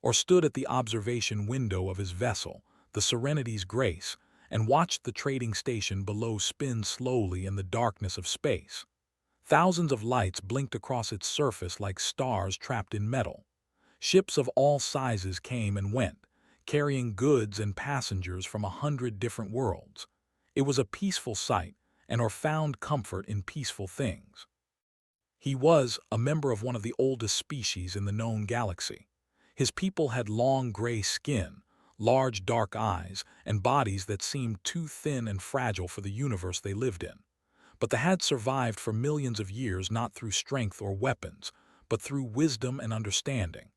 or stood at the observation window of his vessel, the Serenity's Grace, and watched the trading station below spin slowly in the darkness of space. Thousands of lights blinked across its surface like stars trapped in metal. Ships of all sizes came and went, carrying goods and passengers from 100 different worlds. It was a peaceful sight, and Or found comfort in peaceful things. He was a member of one of the oldest species in the known galaxy. His people had long gray skin, large dark eyes, and bodies that seemed too thin and fragile for the universe they lived in. But they had survived for millions of years not through strength or weapons, but through wisdom and understanding.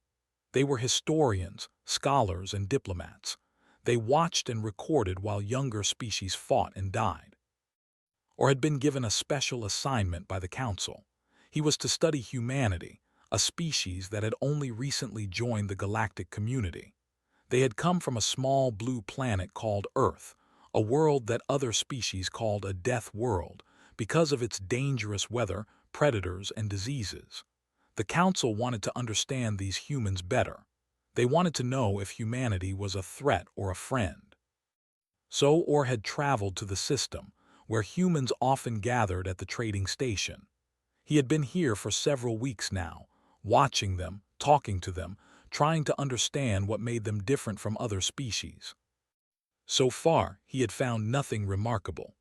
They were historians, scholars, and diplomats. They watched and recorded while younger species fought and died. Or had been given a special assignment by the Council. He was to study humanity, a species that had only recently joined the galactic community. They had come from a small blue planet called Earth, a world that other species called a death world because of its dangerous weather, predators, and diseases. The Council wanted to understand these humans better. They wanted to know if humanity was a threat or a friend. So Or had traveled to the system, where humans often gathered at the trading station. He had been here for several weeks now, watching them, talking to them, trying to understand what made them different from other species. So far, he had found nothing remarkable.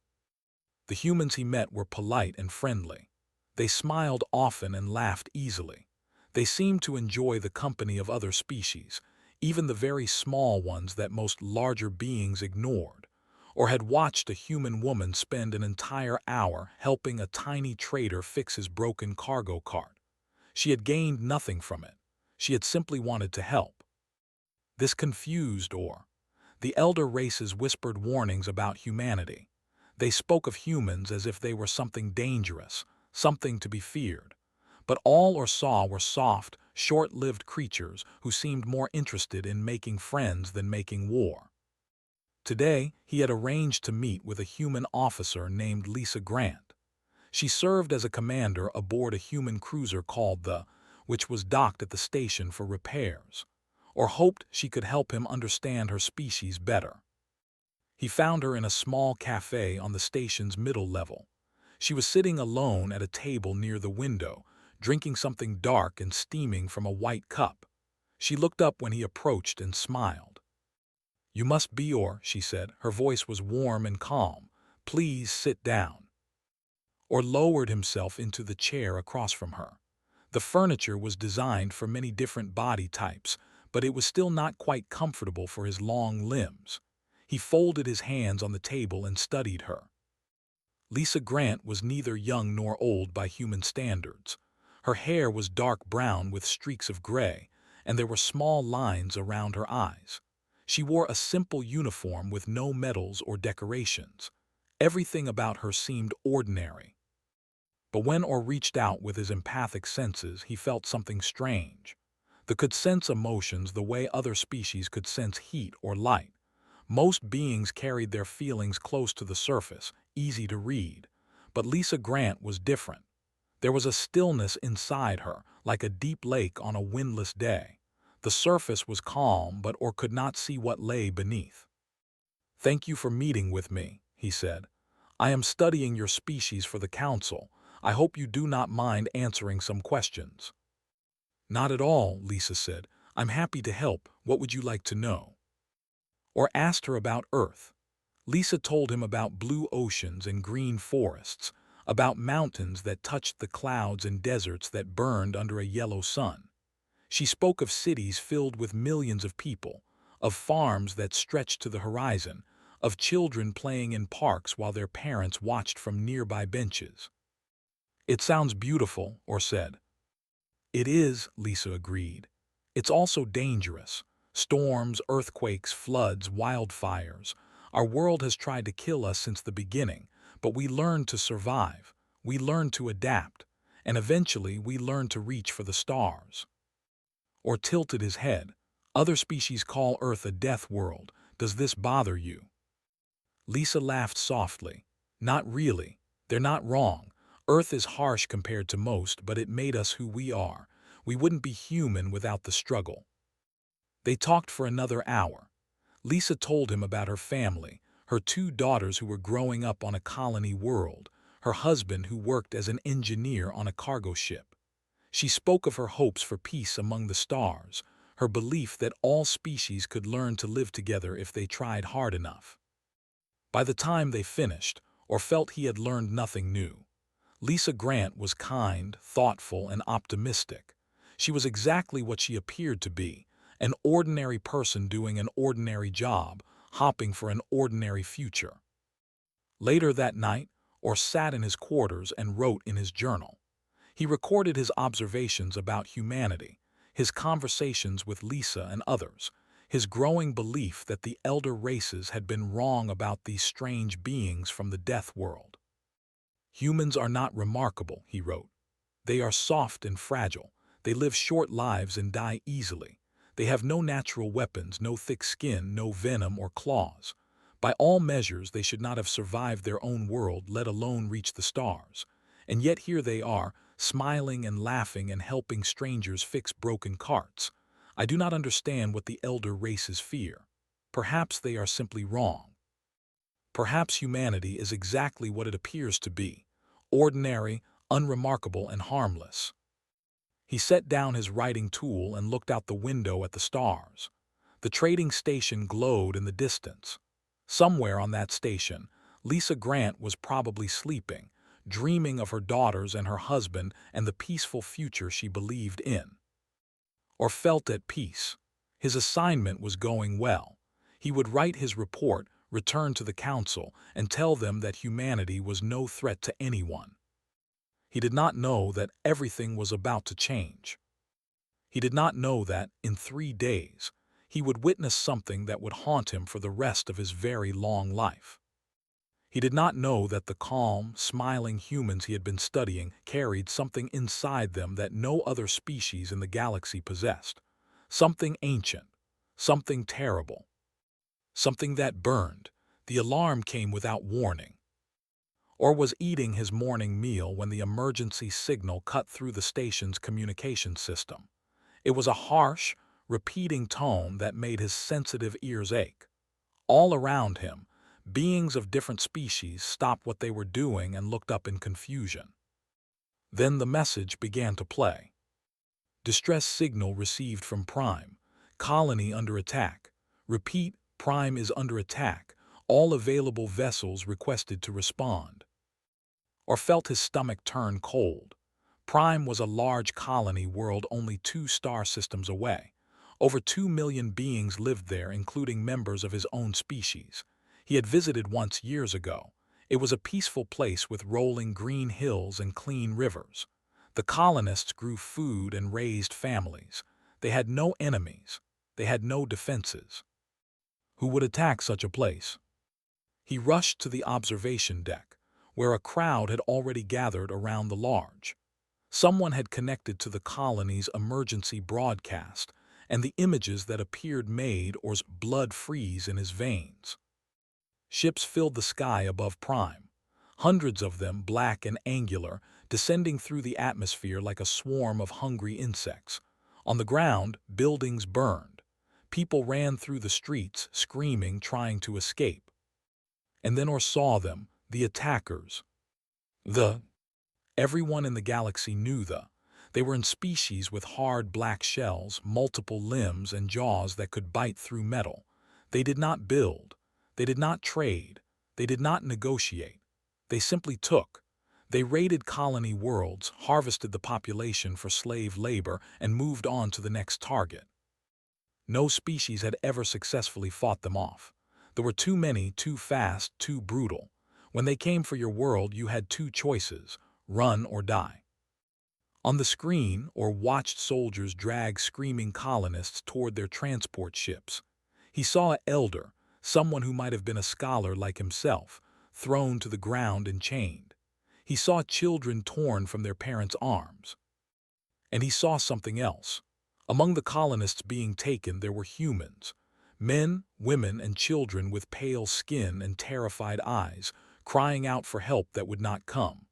The humans he met were polite and friendly. They smiled often and laughed easily. They seemed to enjoy the company of other species, even the very small ones that most larger beings ignored, or had watched a human woman spend an entire hour helping a tiny trader fix his broken cargo cart. She had gained nothing from it. She had simply wanted to help. This confused Or. The elder races whispered warnings about humanity. They spoke of humans as if they were something dangerous, something to be feared. But all Or saw were soft, short-lived creatures who seemed more interested in making friends than making war. Today, he had arranged to meet with a human officer named Lisa Grant. She served as a commander aboard a human cruiser called the, which was docked at the station for repairs, or hoped she could help him understand her species better. He found her in a small cafe on the station's middle level. She was sitting alone at a table near the window, drinking something dark and steaming from a white cup. She looked up when he approached and smiled. "You must be Or," she said. Her voice was warm and calm. "Please sit down." Or lowered himself into the chair across from her. The furniture was designed for many different body types, but it was still not quite comfortable for his long limbs. He folded his hands on the table and studied her. Lisa Grant was neither young nor old by human standards. Her hair was dark brown with streaks of gray, and there were small lines around her eyes. She wore a simple uniform with no medals or decorations. Everything about her seemed ordinary. But when Or reached out with his empathic senses, he felt something strange. They could sense emotions the way other species could sense heat or light. Most beings carried their feelings close to the surface, easy to read. But Lisa Grant was different. There was a stillness inside her, like a deep lake on a windless day. The surface was calm, but Or could not see what lay beneath. "Thank you for meeting with me," he said. "I am studying your species for the Council. I hope you do not mind answering some questions." "Not at all," Lisa said. "I'm happy to help. What would you like to know?" Or asked her about Earth. Lisa told him about blue oceans and green forests, about mountains that touched the clouds and deserts that burned under a yellow sun. She spoke of cities filled with millions of people, of farms that stretched to the horizon, of children playing in parks while their parents watched from nearby benches. "It sounds beautiful," Or said. "It is," Lisa agreed. "It's also dangerous. Storms, earthquakes, floods, wildfires. Our world has tried to kill us since the beginning, but we learned to survive. We learned to adapt, and eventually we learned to reach for the stars." Or tilted his head. "Other species call Earth a death world. Does this bother you?" Lisa laughed softly. "Not really. They're not wrong. Earth is harsh compared to most, but it made us who we are. We wouldn't be human without the struggle." They talked for another hour. Lisa told him about her family, her two daughters who were growing up on a colony world, her husband who worked as an engineer on a cargo ship. She spoke of her hopes for peace among the stars, her belief that all species could learn to live together if they tried hard enough. By the time they finished, or felt he had learned nothing new, Lisa Grant was kind, thoughtful, and optimistic. She was exactly what she appeared to be, an ordinary person doing an ordinary job, hopping for an ordinary future. Later that night, Orr sat in his quarters and wrote in his journal. He recorded his observations about humanity, his conversations with Lisa and others, his growing belief that the elder races had been wrong about these strange beings from the death world. Humans are not remarkable, he wrote. They are soft and fragile. They live short lives and die easily. They have no natural weapons, no thick skin, no venom or claws. By all measures, they should not have survived their own world, let alone reach the stars. And yet here they are, smiling and laughing and helping strangers fix broken carts. I do not understand what the elder races fear. Perhaps they are simply wrong. Perhaps humanity is exactly what it appears to be, ordinary, unremarkable, and harmless. He set down his writing tool and looked out the window at the stars. The trading station glowed in the distance. Somewhere on that station, Lisa Grant was probably sleeping, dreaming of her daughters and her husband and the peaceful future she believed in. Or felt at peace. His assignment was going well. He would write his report, return to the council, and tell them that humanity was no threat to anyone. He did not know that everything was about to change. He did not know that, in 3 days, he would witness something that would haunt him for the rest of his very long life. He did not know that the calm, smiling humans he had been studying carried something inside them that no other species in the galaxy possessed. Something ancient, something terrible, something that burned. The alarm came without warning. Or was eating his morning meal when the emergency signal cut through the station's communication system. It was a harsh, repeating tone that made his sensitive ears ache. All around him, beings of different species stopped what they were doing and looked up in confusion. Then the message began to play. Distress signal received from Prime. Colony under attack. Repeat, Prime is under attack. All available vessels requested to respond. Or felt his stomach turn cold. Prime was a large colony world only 2 star systems away. Over 2 million beings lived there, including members of his own species. He had visited once years ago. It was a peaceful place with rolling green hills and clean rivers. The colonists grew food and raised families. They had no enemies. They had no defenses. Who would attack such a place? He rushed to the observation deck, where a crowd had already gathered around the large. Someone had connected to the colony's emergency broadcast, and the images that appeared made Orr's blood freeze in his veins. Ships filled the sky above Prime, hundreds of them black and angular, descending through the atmosphere like a swarm of hungry insects. On the ground, buildings burned. People ran through the streets, screaming, trying to escape. And then Orr saw them, the attackers. Everyone in the galaxy knew they were in species with hard black shells, multiple limbs, and jaws that could bite through metal. They did not build. They did not trade. They did not negotiate. They simply took. They raided colony worlds, harvested the population for slave labor, and moved on to the next target. No species had ever successfully fought them off. There were too many, too fast, too brutal. When they came for your world, you had 2 choices: run or die. On the screen, Orr watched soldiers drag screaming colonists toward their transport ships. He saw an elder, someone who might have been a scholar like himself, thrown to the ground and chained. He saw children torn from their parents' arms. And he saw something else. Among the colonists being taken, there were humans. Men, women, and children with pale skin and terrified eyes, crying out for help that would not come.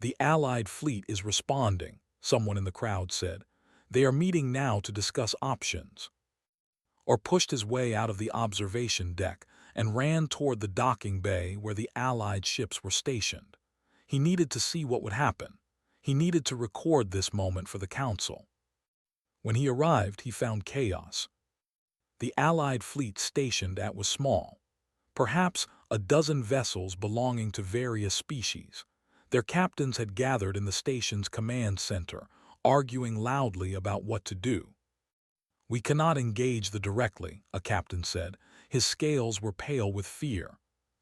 The Allied fleet is responding, someone in the crowd said. They are meeting now to discuss options. or pushed his way out of the observation deck and ran toward the docking bay where the Allied ships were stationed. He needed to see what would happen. He needed to record this moment for the Council. When he arrived, he found chaos. The Allied fleet stationed at was small, perhaps a dozen vessels belonging to various species. Their captains had gathered in the station's command center, arguing loudly about what to do. "We cannot engage them directly," a captain said. His scales were pale with fear.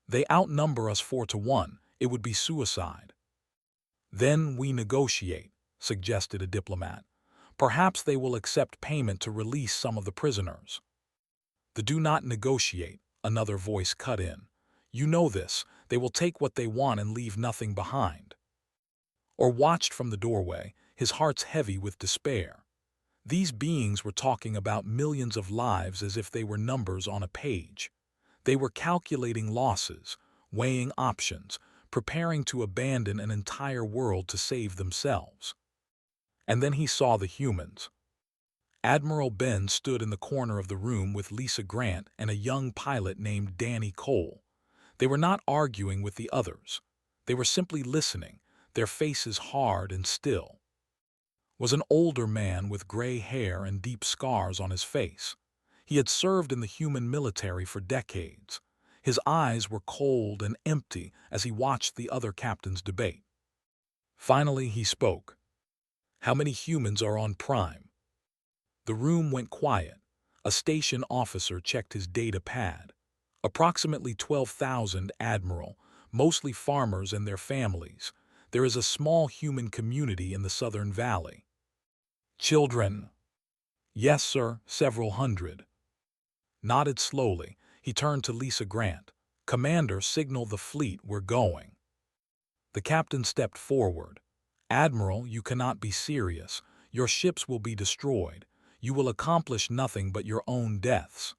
"They outnumber us 4-1. It would be suicide." "Then we negotiate," suggested a diplomat. "Perhaps they will accept payment to release some of the prisoners." "The do not negotiate," another voice cut in. "You know this. They will take what they want and leave nothing behind." Or watched from the doorway, his heart's heavy with despair. These beings were talking about millions of lives as if they were numbers on a page. They were calculating losses, weighing options, preparing to abandon an entire world to save themselves. And then he saw the humans. Admiral Ben stood in the corner of the room with Lisa Grant and a young pilot named Danny Cole. They were not arguing with the others. They were simply listening, their faces hard and still. Was an older man with gray hair and deep scars on his face. He had served in the human military for decades. His eyes were cold and empty as he watched the other captains debate. Finally, he spoke. "How many humans are on Prime?" The room went quiet. A station officer checked his data pad. "Approximately 12,000, Admiral, mostly farmers and their families. There is a small human community in the Southern Valley." "Children?" "Yes, sir, several hundred." Nodded slowly, he turned to Lisa Grant. "Commander, signal the fleet, we're going." The captain stepped forward. "Admiral, you cannot be serious. Your ships will be destroyed. You will accomplish nothing but your own deaths."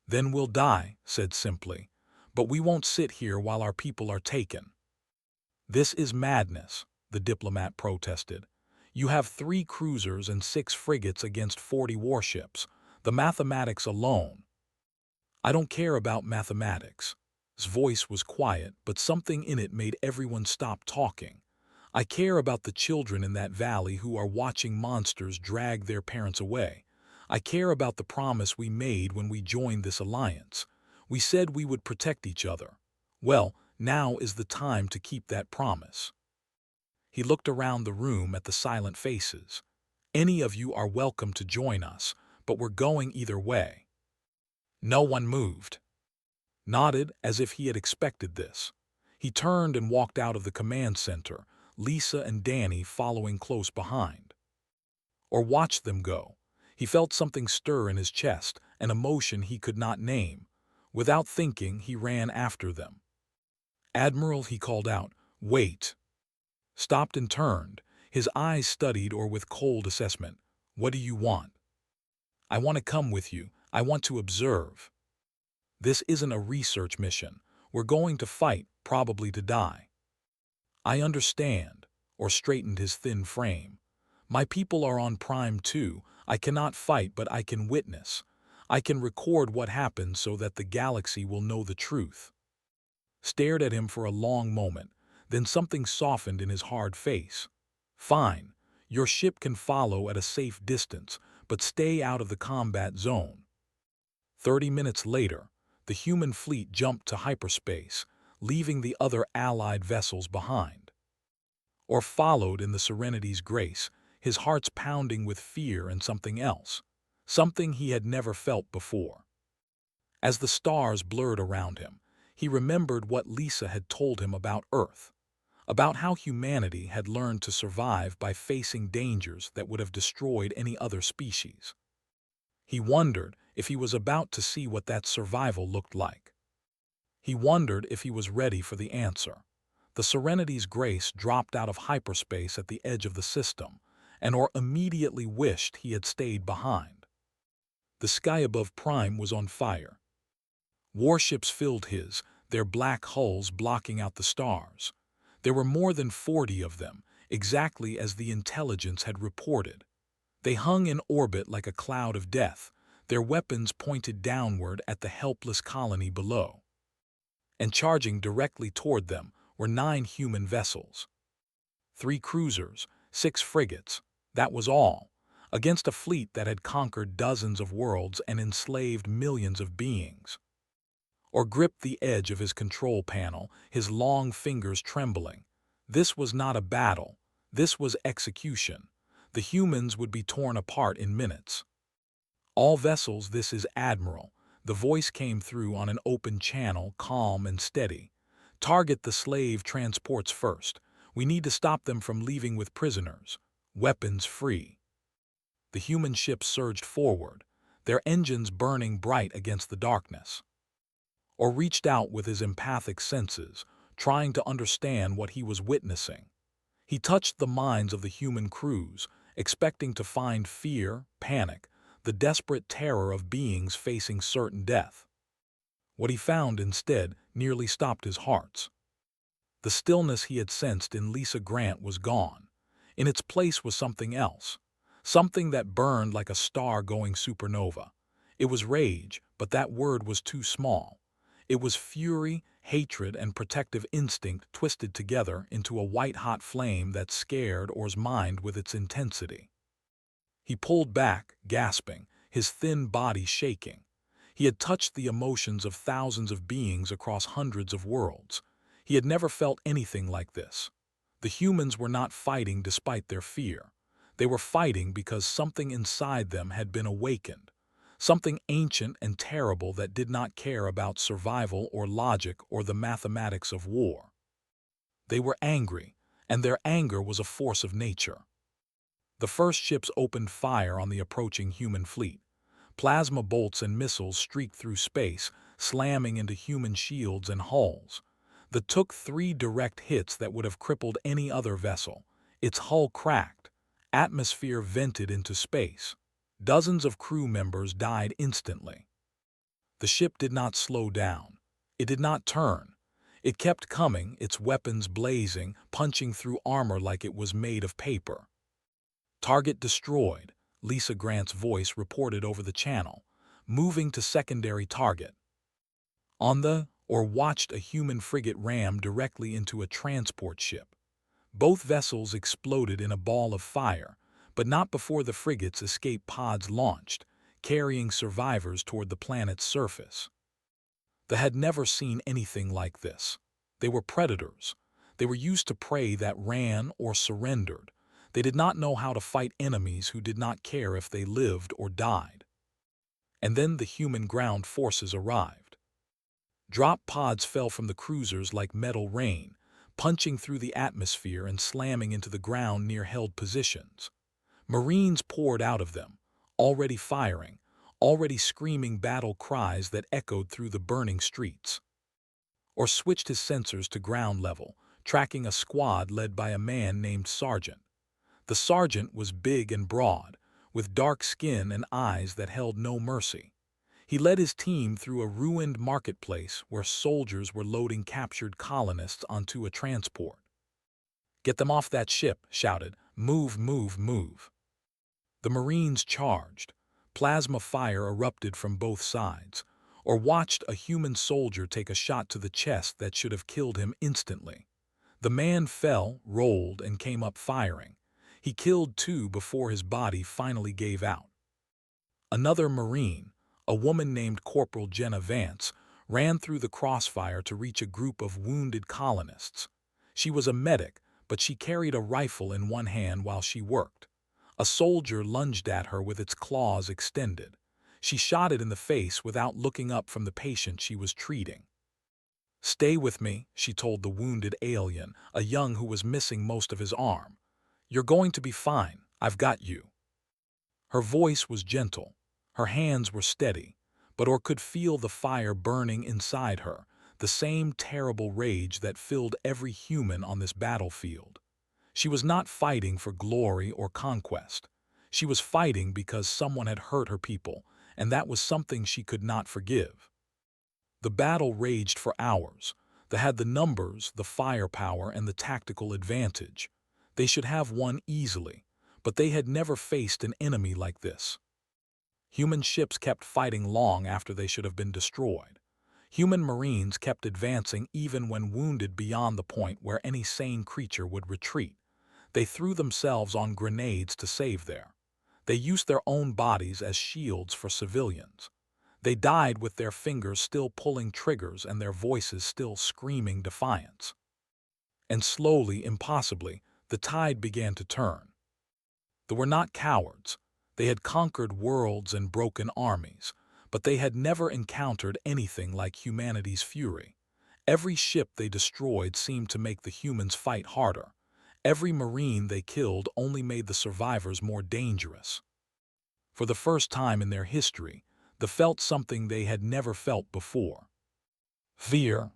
"Then we'll die," said simply. "But we won't sit here while our people are taken." "This is madness," the diplomat protested. "You have 3 cruisers and 6 frigates against 40 warships. The mathematics alone—" "I don't care about mathematics." His voice was quiet, but something in it made everyone stop talking. "I care about the children in that valley who are watching monsters drag their parents away. I care about the promise we made when we joined this alliance. We said we would protect each other. Well, now is the time to keep that promise." He looked around the room at the silent faces. "Any of you are welcome to join us, but we're going either way." No one moved. Nodded as if he had expected this. He turned and walked out of the command center, Lisa and Danny following close behind. Or watched them go. He felt something stir in his chest, an emotion he could not name. Without thinking, he ran after them. "Admiral," he called out, "wait." Stopped and turned, his eyes studied or with cold assessment. "What do you want?" "I want to come with you. I want to observe." "This isn't a research mission. We're going to fight, probably to die." "I understand," or straightened his thin frame. "My people are on Prime too. I cannot fight, but I can witness. I can record what happens so that the galaxy will know the truth." Stared at him for a long moment, then something softened in his hard face. "Fine. Your ship can follow at a safe distance, but stay out of the combat zone." 30 minutes later, the human fleet jumped to hyperspace, leaving the other Allied vessels behind. Or followed in the Serenity's grace, his heart's pounding with fear and something else, something he had never felt before. As the stars blurred around him, he remembered what Lisa had told him about Earth, about how humanity had learned to survive by facing dangers that would have destroyed any other species. He wondered if he was about to see what that survival looked like. He wondered if he was ready for the answer. The Serenity's grace dropped out of hyperspace at the edge of the system, and or immediately wished he had stayed behind. The sky above Prime was on fire. Warships filled his, their black hulls blocking out the stars. There were more than 40 of them, exactly as the intelligence had reported. They hung in orbit like a cloud of death, their weapons pointed downward at the helpless colony below. And charging directly toward them were 9 human vessels. 3 cruisers, 6 frigates, that was all, against a fleet that had conquered dozens of worlds and enslaved millions of beings. Or gripped the edge of his control panel, his long fingers trembling. This was not a battle. This was execution. The humans would be torn apart in minutes. "All vessels, this is Admiral." The voice came through on an open channel, calm and steady. "Target the slave transports first. We need to stop them from leaving with prisoners. Weapons free." The human ships surged forward, their engines burning bright against the darkness. Or reached out with his empathic senses, trying to understand what he was witnessing. He touched the minds of the human crews, expecting to find fear, panic, the desperate terror of beings facing certain death. What he found instead nearly stopped his hearts. The stillness he had sensed in Lisa Grant was gone. In its place was something else, something that burned like a star-going supernova. It was rage, but that word was too small. It was fury, hatred, and protective instinct twisted together into a white-hot flame that scared Orr's mind with its intensity. He pulled back, gasping, his thin body shaking. He had touched the emotions of thousands of beings across hundreds of worlds. He had never felt anything like this. The humans were not fighting despite their fear. They were fighting because something inside them had been awakened. Something ancient and terrible that did not care about survival or logic or the mathematics of war. They were angry, and their anger was a force of nature. The first ships opened fire on the approaching human fleet. Plasma bolts and missiles streaked through space, slamming into human shields and hulls. They took 3 direct hits that would have crippled any other vessel. Its hull cracked. Atmosphere vented into space. Dozens of crew members died instantly. The ship did not slow down. It did not turn. It kept coming, its weapons blazing, punching through armor like it was made of paper. "Target destroyed," Lisa Grant's voice reported over the channel, moving to secondary target. Or watched a human frigate ram directly into a transport ship. Both vessels exploded in a ball of fire, but not before the frigate's escape pods launched, carrying survivors toward the planet's surface. They had never seen anything like this. They were predators. They were used to prey that ran or surrendered. They did not know how to fight enemies who did not care if they lived or died. And then the human ground forces arrived. Drop pods fell from the cruisers like metal rain, punching through the atmosphere and slamming into the ground near held positions. Marines poured out of them, already firing, already screaming battle cries that echoed through the burning streets. Or switched his sensors to ground level, tracking a squad led by a man named Sergeant. The sergeant was big and broad, with dark skin and eyes that held no mercy. He led his team through a ruined marketplace where soldiers were loading captured colonists onto a transport. "Get them off that ship," shouted. "Move, move, move." The Marines charged. Plasma fire erupted from both sides, or watched a human soldier take a shot to the chest that should have killed him instantly. The man fell, rolled, and came up firing. He killed 2 before his body finally gave out. Another Marine, a woman named Corporal Jenna Vance, ran through the crossfire to reach a group of wounded colonists. She was a medic, but she carried a rifle in one hand while she worked. A soldier lunged at her with its claws extended. She shot it in the face without looking up from the patient she was treating. "Stay with me," she told the wounded alien, a young who was missing most of his arm. "You're going to be fine. I've got you." Her voice was gentle. Her hands were steady, but Orr could feel the fire burning inside her, the same terrible rage that filled every human on this battlefield. She was not fighting for glory or conquest. She was fighting because someone had hurt her people, and that was something she could not forgive. The battle raged for hours. They had the numbers, the firepower, and the tactical advantage. They should have won easily, but they had never faced an enemy like this. Human ships kept fighting long after they should have been destroyed. Human marines kept advancing even when wounded beyond the point where any sane creature would retreat. They threw themselves on grenades to save there. They used their own bodies as shields for civilians. They died with their fingers still pulling triggers and their voices still screaming defiance. And slowly, impossibly, the tide began to turn. They were not cowards. They had conquered worlds and broken armies, but they had never encountered anything like humanity's fury. Every ship they destroyed seemed to make the humans fight harder. Every marine they killed only made the survivors more dangerous. For the first time in their history, they felt something they had never felt before. Fear.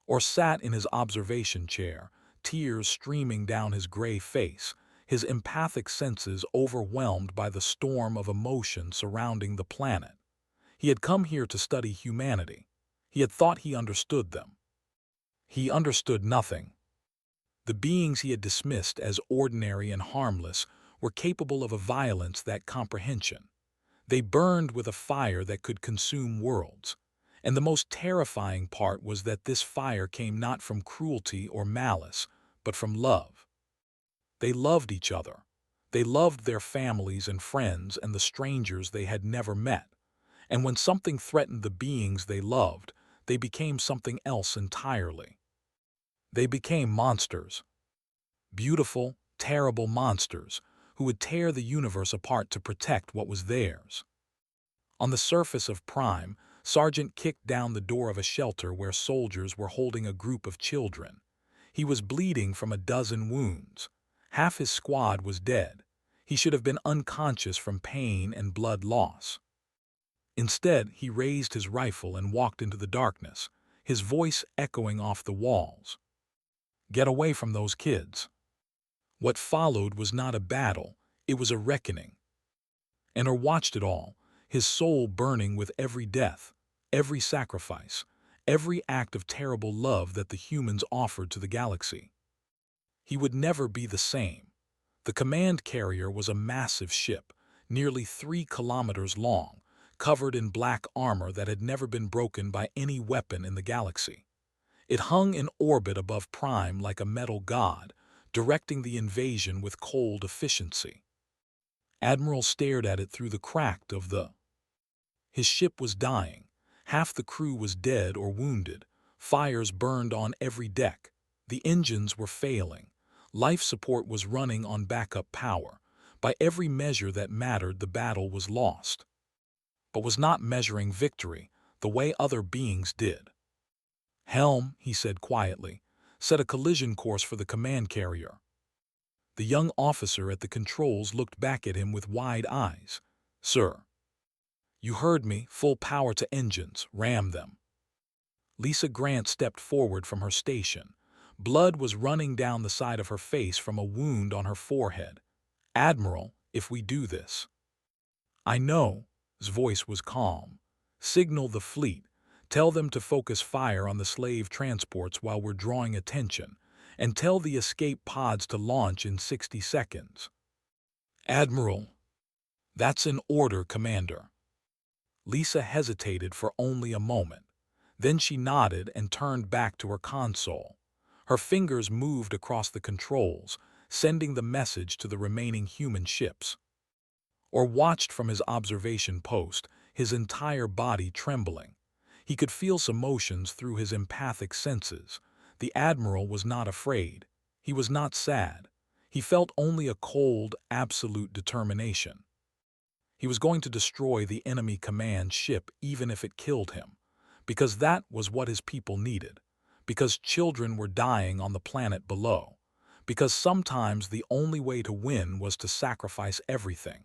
Or sat in his observation chair, tears streaming down his gray face, his empathic senses overwhelmed by the storm of emotion surrounding the planet. He had come here to study humanity. He had thought he understood them. He understood nothing. The beings he had dismissed as ordinary and harmless were capable of a violence that comprehension. They burned with a fire that could consume worlds. And the most terrifying part was that this fire came not from cruelty or malice, but from love. They loved each other. They loved their families and friends and the strangers they had never met. And when something threatened the beings they loved, they became something else entirely. They became monsters. Beautiful, terrible monsters who would tear the universe apart to protect what was theirs. On the surface of Prime, Sergeant kicked down the door of a shelter where soldiers were holding a group of children. He was bleeding from a dozen wounds. Half his squad was dead. He should have been unconscious from pain and blood loss. Instead, he raised his rifle and walked into the darkness, his voice echoing off the walls. "Get away from those kids." What followed was not a battle, it was a reckoning. Enter watched it all, his soul burning with every death, every sacrifice, every act of terrible love that the humans offered to the galaxy. He would never be the same. The command carrier was a massive ship, nearly 3 kilometers long, covered in black armor that had never been broken by any weapon in the galaxy. It hung in orbit above Prime like a metal god, directing the invasion with cold efficiency. Admiral stared at it through the crack of the. His ship was dying. Half the crew was dead or wounded. Fires burned on every deck. The engines were failing. Life support was running on backup power. By every measure that mattered, the battle was lost. But was not measuring victory the way other beings did. "Helm," he said quietly, "set a collision course for the command carrier." The young officer at the controls looked back at him with wide eyes. "Sir." "You heard me, full power to engines, ram them." Lisa Grant stepped forward from her station. Blood was running down the side of her face from a wound on her forehead. "Admiral, if we do this." "I know," his voice was calm. "Signal the fleet. Tell them to focus fire on the slave transports while we're drawing attention, and tell the escape pods to launch in 60 seconds. "Admiral." "That's an order, Commander." Lisa hesitated for only a moment. Then she nodded and turned back to her console. Her fingers moved across the controls, sending the message to the remaining human ships. Or watched from his observation post, his entire body trembling. He could feel some emotions through his empathic senses. The Admiral was not afraid. He was not sad. He felt only a cold, absolute determination. He was going to destroy the enemy command ship even if it killed him, because that was what his people needed, because children were dying on the planet below, because sometimes the only way to win was to sacrifice everything.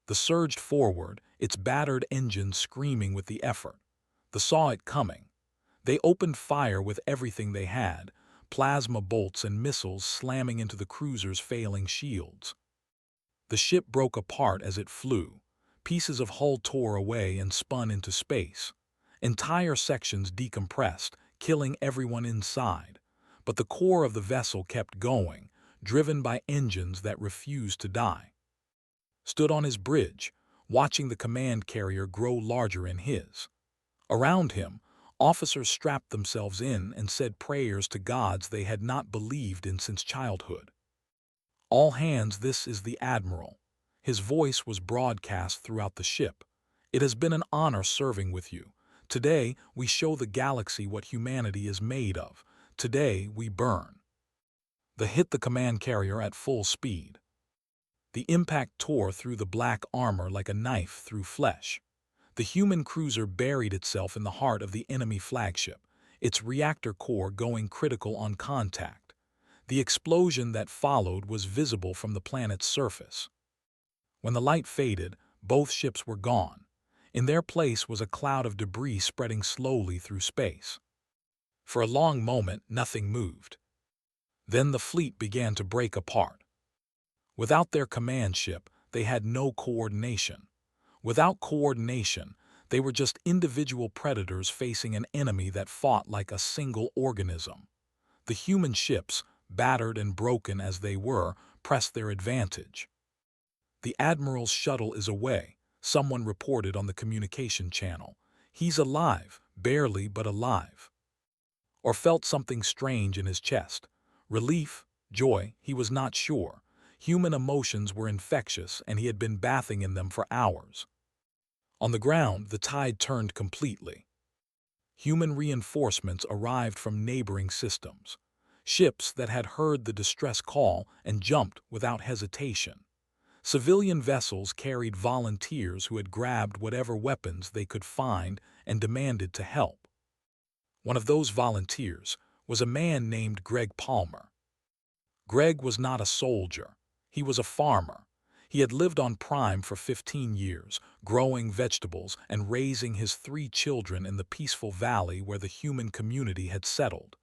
The surged forward, its battered engines screaming with the effort. They saw it coming. They opened fire with everything they had, plasma bolts and missiles slamming into the cruiser's failing shields. The ship broke apart as it flew. Pieces of hull tore away and spun into space. Entire sections decompressed, killing everyone inside. But the core of the vessel kept going, driven by engines that refused to die. Stood on his bridge, watching the command carrier grow larger in his. Around him, officers strapped themselves in and said prayers to gods they had not believed in since childhood. "All hands, this is the Admiral." His voice was broadcast throughout the ship. "It has been an honor serving with you. Today, we show the galaxy what humanity is made of. Today, we burn." They hit the command carrier at full speed. The impact tore through the black armor like a knife through flesh. The human cruiser buried itself in the heart of the enemy flagship, its reactor core going critical on contact. The explosion that followed was visible from the planet's surface. When the light faded, both ships were gone. In their place was a cloud of debris spreading slowly through space. For a long moment, nothing moved. Then the fleet began to break apart. Without their command ship, they had no coordination. Without coordination, they were just individual predators facing an enemy that fought like a single organism. The human ships, battered and broken as they were, pressed their advantage. "The Admiral's shuttle is away," someone reported on the communication channel. "He's alive, barely but alive." Or felt something strange in his chest. Relief, joy, he was not sure. Human emotions were infectious, and he had been bathing in them for hours. On the ground, the tide turned completely. Human reinforcements arrived from neighboring systems. Ships that had heard the distress call and jumped without hesitation. Civilian vessels carried volunteers who had grabbed whatever weapons they could find and demanded to help. One of those volunteers was a man named Greg Palmer. Greg was not a soldier. He was a farmer. He had lived on Prime for 15 years, growing vegetables and raising his 3 children in the peaceful valley where the human community had settled.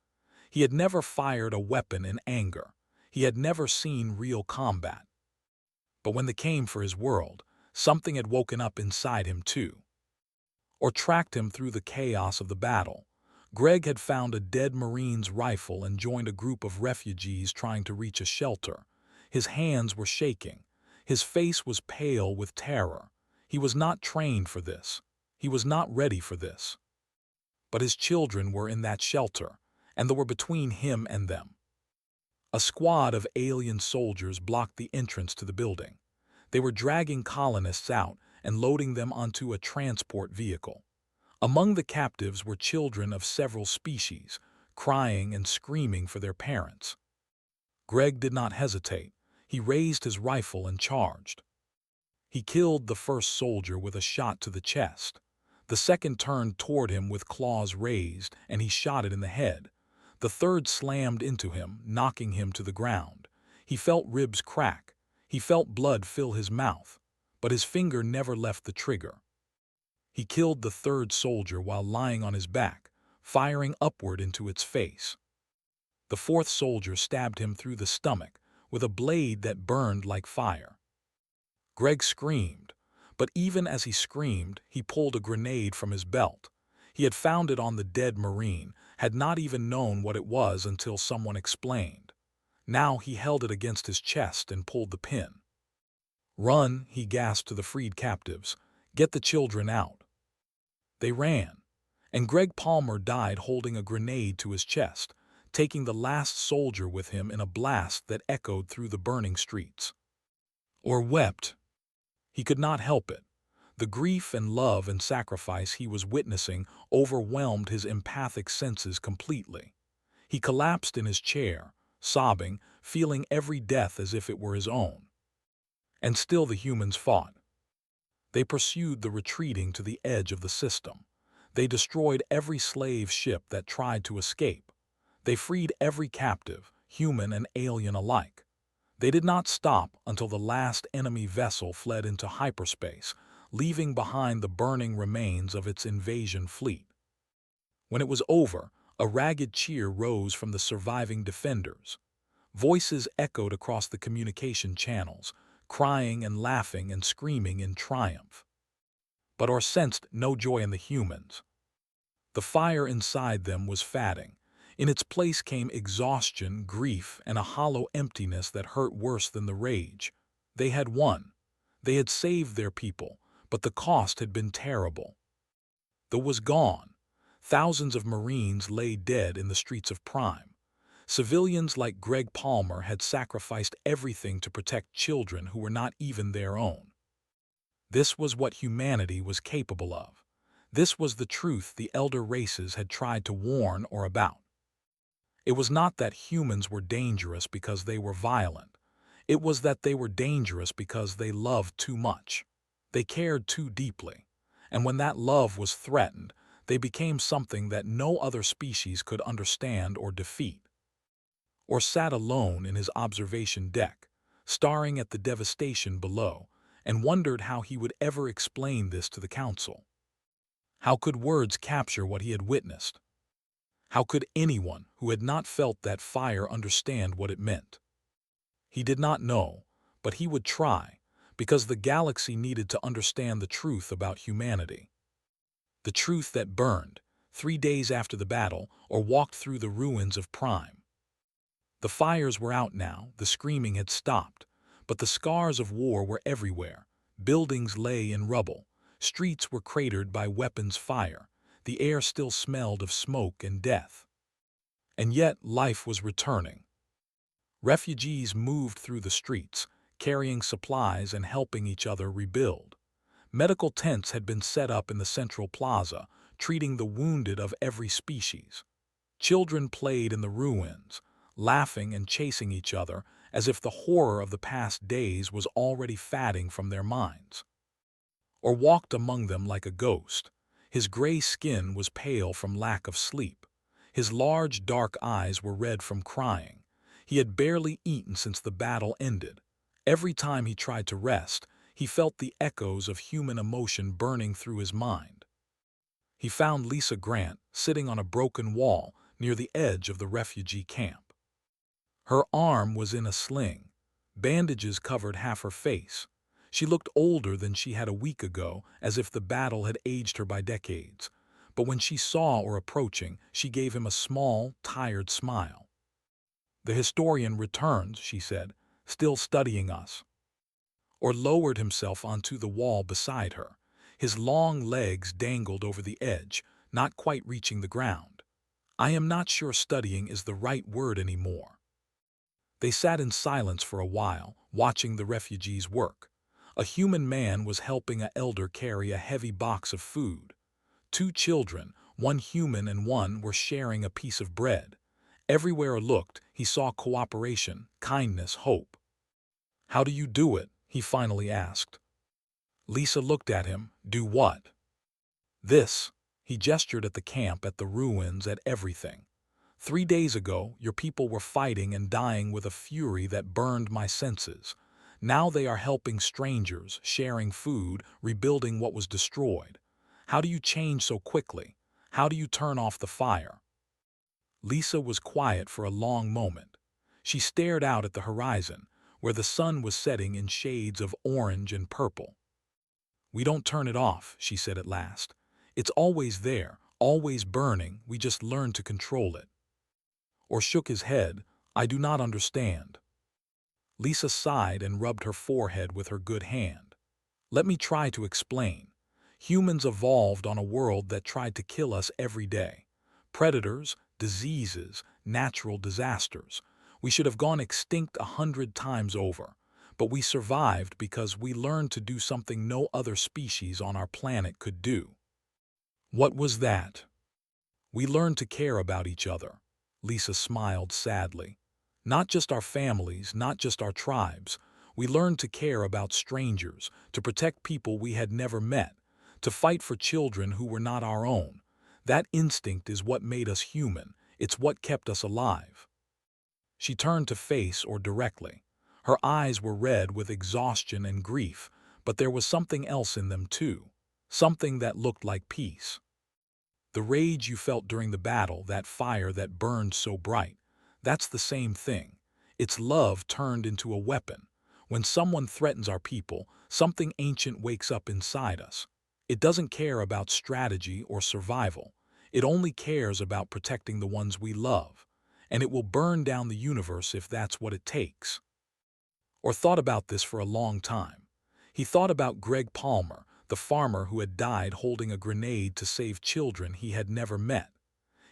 He had never fired a weapon in anger. He had never seen real combat. But when they came for his world, something had woken up inside him too. Or tracked him through the chaos of the battle. Greg had found a dead Marine's rifle and joined a group of refugees trying to reach a shelter. His hands were shaking. His face was pale with terror. He was not trained for this. He was not ready for this. But his children were in that shelter, and they were between him and them. A squad of alien soldiers blocked the entrance to the building. They were dragging colonists out and loading them onto a transport vehicle. Among the captives were children of several species, crying and screaming for their parents. Greg did not hesitate. He raised his rifle and charged. He killed the first soldier with a shot to the chest. The second turned toward him with claws raised, and he shot it in the head. The third slammed into him, knocking him to the ground. He felt ribs crack. He felt blood fill his mouth, but his finger never left the trigger. He killed the third soldier while lying on his back, firing upward into its face. The fourth soldier stabbed him through the stomach with a blade that burned like fire. Greg screamed, but even as he screamed, he pulled a grenade from his belt. He had found it on the dead Marine, had not even known what it was until someone explained. Now he held it against his chest and pulled the pin. "Run," he gasped to the freed captives. "Get the children out." They ran, and Greg Palmer died holding a grenade to his chest, taking the last soldier with him in a blast that echoed through the burning streets. Or wept. He could not help it. The grief and love and sacrifice he was witnessing overwhelmed his empathic senses completely. He collapsed in his chair, sobbing, feeling every death as if it were his own. And still the humans fought. They pursued the retreating to the edge of the system. They destroyed every slave ship that tried to escape. They freed every captive, human and alien alike. They did not stop until the last enemy vessel fled into hyperspace, leaving behind the burning remains of its invasion fleet. When it was over, a ragged cheer rose from the surviving defenders. Voices echoed across the communication channels, crying and laughing and screaming in triumph. But Or sensed no joy in the humans. The fire inside them was fading. In its place came exhaustion, grief, and a hollow emptiness that hurt worse than the rage. They had won. They had saved their people, but the cost had been terrible. The was gone. Thousands of Marines lay dead in the streets of Prime. Civilians like Greg Palmer had sacrificed everything to protect children who were not even their own. This was what humanity was capable of. This was the truth the elder races had tried to warn or about. It was not that humans were dangerous because they were violent. It was that they were dangerous because they loved too much. They cared too deeply. And when that love was threatened, they became something that no other species could understand or defeat. Or sat alone in his observation deck, staring at the devastation below, and wondered how he would ever explain this to the council. How could words capture what he had witnessed? How could anyone who had not felt that fire understand what it meant? He did not know, but he would try, because the galaxy needed to understand the truth about humanity. The truth that burned, 3 days after the battle, or walked through the ruins of Prime. The fires were out now, the screaming had stopped, but the scars of war were everywhere. Buildings lay in rubble, streets were cratered by weapons fire, the air still smelled of smoke and death. And yet life was returning. Refugees moved through the streets, carrying supplies and helping each other rebuild. Medical tents had been set up in the central plaza, treating the wounded of every species. Children played in the ruins, laughing and chasing each other as if the horror of the past days was already fading from their minds. Or walked among them like a ghost. His gray skin was pale from lack of sleep. His large, dark eyes were red from crying. He had barely eaten since the battle ended. Every time he tried to rest, he felt the echoes of human emotion burning through his mind. He found Lisa Grant sitting on a broken wall near the edge of the refugee camp. Her arm was in a sling. Bandages covered half her face. She looked older than she had a week ago, as if the battle had aged her by decades. But when she saw or approaching, she gave him a small, tired smile. "The historian returns," she said, "still studying us." Or lowered himself onto the wall beside her. His long legs dangled over the edge, not quite reaching the ground. "I am not sure studying is the right word anymore." They sat in silence for a while, watching the refugees work. A human man was helping an elder carry a heavy box of food. 2 children, one human and one, were sharing a piece of bread. Everywhere he looked, he saw cooperation, kindness, hope. "How do you do it?" he finally asked. Lisa looked at him. "Do what?" "This." He gestured at the camp, at the ruins, at everything. 3 days ago, your people were fighting and dying with a fury that burned my senses. Now they are helping strangers, sharing food, rebuilding what was destroyed. How do you change so quickly? How do you turn off the fire?" Lisa was quiet for a long moment. She stared out at the horizon, where the sun was setting in shades of orange and purple. "We don't turn it off," she said at last. "It's always there, always burning, we just learn to control it." Or shook his head. "I do not understand." Lisa sighed and rubbed her forehead with her good hand. "Let me try to explain. Humans evolved on a world that tried to kill us every day. Predators, diseases, natural disasters. We should have gone extinct 100 times over. But we survived because we learned to do something no other species on our planet could do." "What was that?" "We learned to care about each other." Lisa smiled sadly. "Not just our families, not just our tribes. We learned to care about strangers, to protect people we had never met, to fight for children who were not our own. That instinct is what made us human. It's what kept us alive." She turned to face or directly. Her eyes were red with exhaustion and grief, but there was something else in them too, something that looked like peace. "The rage you felt during the battle, that fire that burned so bright, that's the same thing. It's love turned into a weapon. When someone threatens our people, something ancient wakes up inside us. It doesn't care about strategy or survival. It only cares about protecting the ones we love. And it will burn down the universe if that's what it takes." Or thought about this for a long time. He thought about Greg Palmer, the farmer who had died holding a grenade to save children he had never met.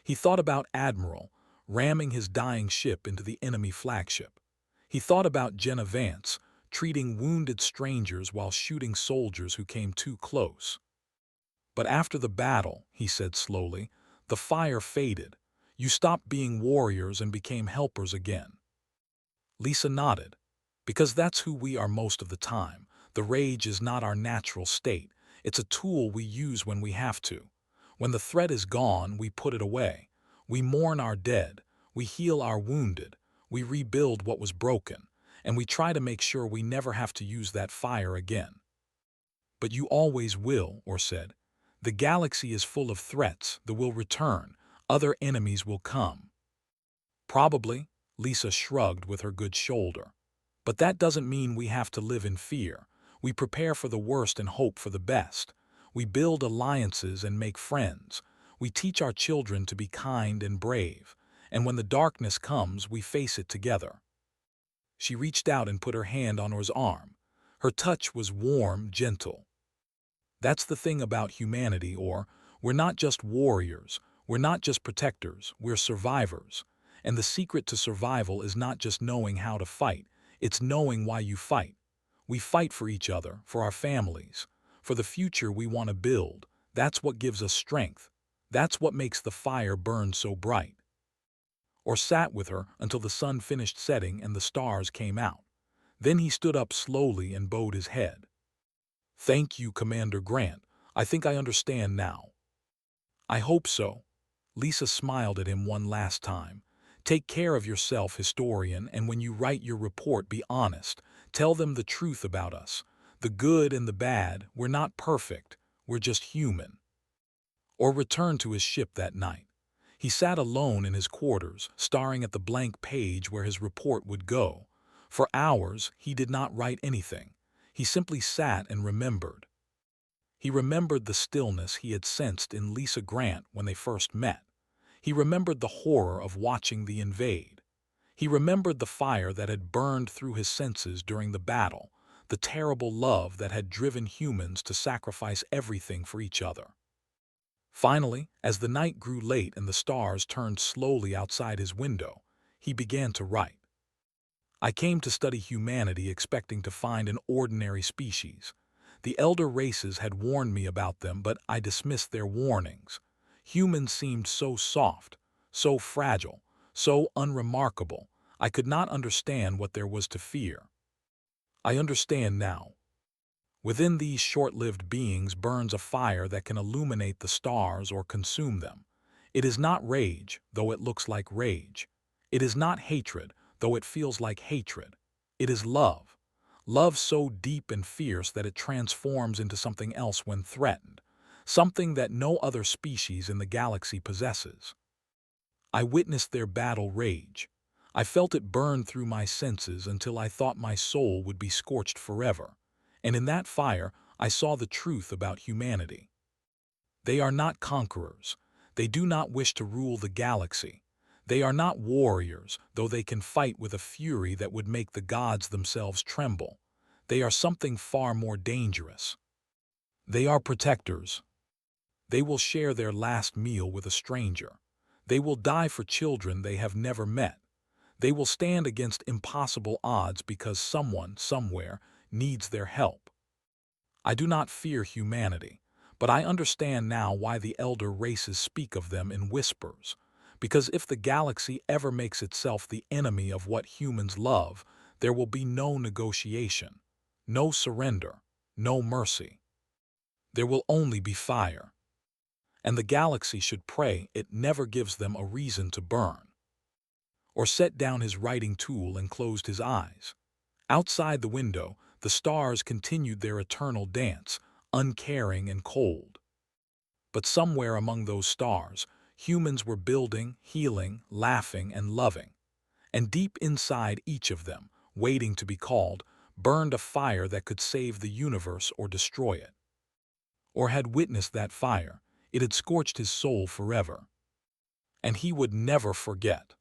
He thought about Admiral, ramming his dying ship into the enemy flagship. He thought about Jenna Vance, treating wounded strangers while shooting soldiers who came too close. But after the battle, he said slowly, the fire faded. You stopped being warriors and became helpers again. Lisa nodded. Because that's who we are most of the time. The rage is not our natural state. It's a tool we use when we have to. When the threat is gone, we put it away. We mourn our dead. We heal our wounded. We rebuild what was broken. And we try to make sure we never have to use that fire again. But you always will, Or said. The galaxy is full of threats that will return. Other enemies will come. Probably, Lisa shrugged with her good shoulder. But that doesn't mean we have to live in fear. We prepare for the worst and hope for the best. We build alliances and make friends. We teach our children to be kind and brave. And when the darkness comes, we face it together. She reached out and put her hand on Or's arm. Her touch was warm, gentle. That's the thing about humanity, Or. We're not just warriors. We're not just protectors. We're survivors. And the secret to survival is not just knowing how to fight. It's knowing why you fight. We fight for each other, for our families, for the future we want to build. That's what gives us strength. That's what makes the fire burn so bright. Or sat with her until the sun finished setting and the stars came out. Then he stood up slowly and bowed his head. Thank you, Commander Grant. I think I understand now. I hope so. Lisa smiled at him one last time. Take care of yourself, historian, and when you write your report, be honest. Tell them the truth about us. The good and the bad. We're not perfect. We're just human. Or returned to his ship that night. He sat alone in his quarters, staring at the blank page where his report would go. For hours, he did not write anything. He simply sat and remembered. He remembered the stillness he had sensed in Lisa Grant when they first met. He remembered the horror of watching the invade. He remembered the fire that had burned through his senses during the battle, the terrible love that had driven humans to sacrifice everything for each other. Finally, as the night grew late and the stars turned slowly outside his window, he began to write. I came to study humanity expecting to find an ordinary species. The elder races had warned me about them, but I dismissed their warnings. Humans seemed so soft, so fragile, so unremarkable. I could not understand what there was to fear. I understand now. Within these short-lived beings burns a fire that can illuminate the stars or consume them. It is not rage, though it looks like rage. It is not hatred, though it feels like hatred. It is love. Love so deep and fierce that it transforms into something else when threatened, something that no other species in the galaxy possesses. I witnessed their battle rage. I felt it burn through my senses until I thought my soul would be scorched forever. And in that fire, I saw the truth about humanity. They are not conquerors. They do not wish to rule the galaxy. They are not warriors, though they can fight with a fury that would make the gods themselves tremble. They are something far more dangerous. They are protectors. They will share their last meal with a stranger. They will die for children they have never met. They will stand against impossible odds because someone, somewhere, needs their help. I do not fear humanity, but I understand now why the elder races speak of them in whispers. Because if the galaxy ever makes itself the enemy of what humans love, there will be no negotiation, no surrender, no mercy. There will only be fire. And the galaxy should pray it never gives them a reason to burn. Or set down his writing tool and closed his eyes. Outside the window, the stars continued their eternal dance, uncaring and cold. But somewhere among those stars, humans were building, healing, laughing, and loving. And deep inside each of them, waiting to be called, burned a fire that could save the universe or destroy it. Or had witnessed that fire, it had scorched his soul forever. And he would never forget.